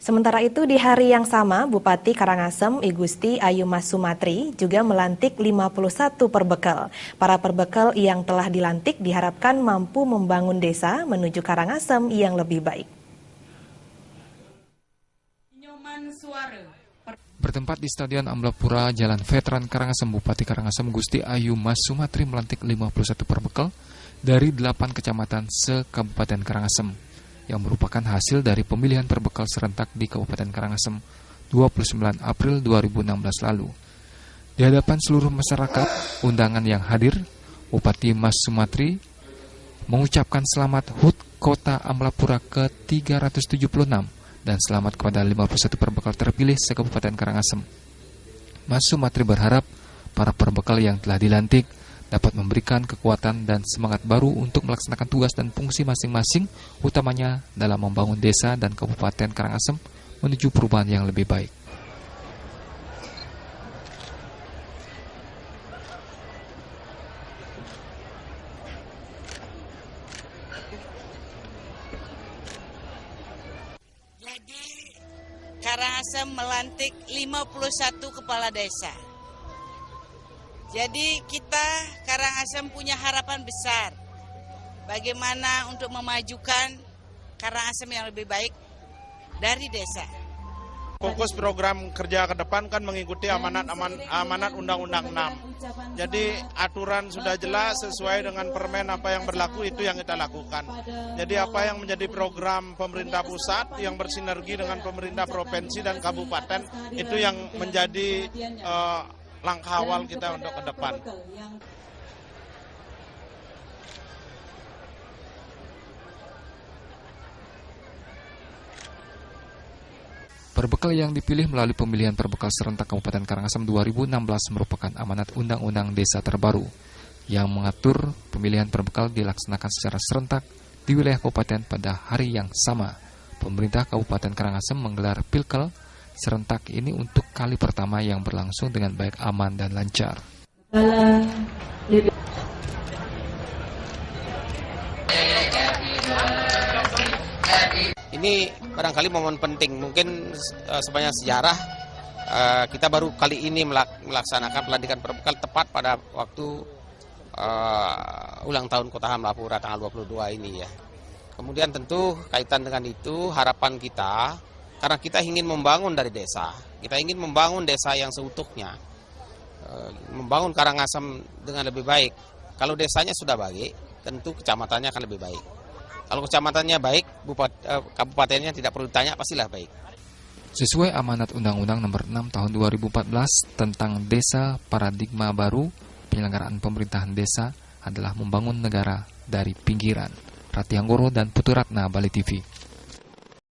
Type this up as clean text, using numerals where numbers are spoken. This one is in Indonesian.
Sementara itu di hari yang sama, Bupati Karangasem I Gusti Ayu Mas Sumatri juga melantik 51 perbekal. Para perbekal yang telah dilantik diharapkan mampu membangun desa menuju Karangasem yang lebih baik. Bertempat di Stadion Amblapura, Jalan Veteran Karangasem, Bupati Karangasem Gusti Ayu Mas Sumatri melantik 51 perbekal dari 8 kecamatan se-Kabupaten Karangasem, yang merupakan hasil dari pemilihan perbekal serentak di Kabupaten Karangasem 29 April 2016 lalu. Di hadapan seluruh masyarakat undangan yang hadir, Bupati Mas Sumatri mengucapkan selamat HUT Kota Amblapura ke-376 dan selamat kepada 51 perbekal terpilih se-Kabupaten Karangasem. Mas Sumatri berharap para perbekal yang telah dilantik dapat memberikan kekuatan dan semangat baru untuk melaksanakan tugas dan fungsi masing-masing, utamanya dalam membangun desa dan Kabupaten Karangasem menuju perubahan yang lebih baik. Jadi, Karangasem melantik 51 kepala desa. Jadi kita Karangasem punya harapan besar bagaimana untuk memajukan Karangasem yang lebih baik dari desa. Fokus program kerja ke depan kan mengikuti amanat Undang-Undang 6. Jadi aturan sudah jelas sesuai dengan permen apa yang berlaku itu yang kita lakukan. Jadi apa yang menjadi program pemerintah pusat yang bersinergi dengan pemerintah provinsi dan kabupaten itu yang menjadi langkah awal kita untuk ke depan. Perbekal yang dipilih melalui pemilihan perbekal serentak Kabupaten Karangasem 2016 merupakan amanat Undang-Undang Desa terbaru yang mengatur pemilihan perbekal dilaksanakan secara serentak di wilayah kabupaten pada hari yang sama. Pemerintah Kabupaten Karangasem menggelar pilkel serentak ini untuk kali pertama yang berlangsung dengan baik, aman, dan lancar. Ini barangkali momen penting, mungkin sepanjang sejarah kita baru kali ini melaksanakan pelantikan perbekal tepat pada waktu ulang tahun Kota Amblapura tanggal 22 ini ya. Kemudian tentu kaitan dengan itu harapan kita, karena kita ingin membangun dari desa, kita ingin membangun desa yang seutuhnya, membangun Karangasem dengan lebih baik. Kalau desanya sudah baik, tentu kecamatannya akan lebih baik. Kalau kecamatannya baik, kabupatennya tidak perlu ditanya, pastilah baik. Sesuai amanat Undang-Undang Nomor 6 Tahun 2014 tentang Desa Paradigma Baru, penyelenggaraan pemerintahan desa adalah membangun negara dari pinggiran. Rati Anggoro dan Putu Ratna, Bali TV.